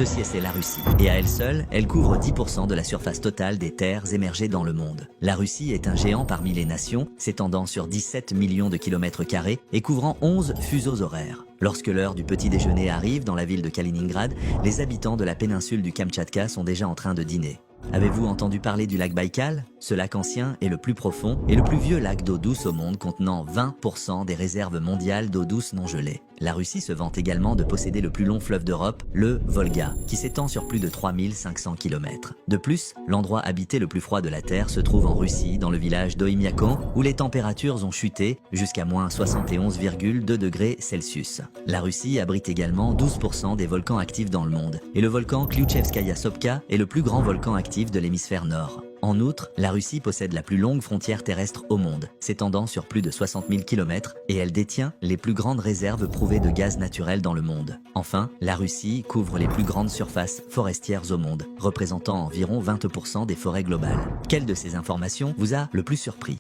Ceci c'est la Russie. Et à elle seule, elle couvre 10% de la surface totale des terres émergées dans le monde. La Russie est un géant parmi les nations, s'étendant sur 17 millions de kilomètres carrés et couvrant 11 fuseaux horaires. Lorsque l'heure du petit déjeuner arrive dans la ville de Kaliningrad, les habitants de la péninsule du Kamtchatka sont déjà en train de dîner. Avez-vous entendu parler du lac Baïkal? Ce lac ancien est le plus profond et le plus vieux lac d'eau douce au monde, contenant 20% des réserves mondiales d'eau douce non gelée. La Russie se vante également de posséder le plus long fleuve d'Europe, le Volga, qui s'étend sur plus de 3500 km. De plus, l'endroit habité le plus froid de la Terre se trouve en Russie, dans le village d'Oymyakon, où les températures ont chuté jusqu'à moins 71,2 degrés Celsius. La Russie abrite également 12% des volcans actifs dans le monde, et le volcan Klyuchevskaya Sopka est le plus grand volcan actif de l'hémisphère nord. En outre, la Russie possède la plus longue frontière terrestre au monde, s'étendant sur plus de 60 000 km, et elle détient les plus grandes réserves prouvées de gaz naturel dans le monde. Enfin, la Russie couvre les plus grandes surfaces forestières au monde, représentant environ 20% des forêts globales. Quelle de ces informations vous a le plus surpris ?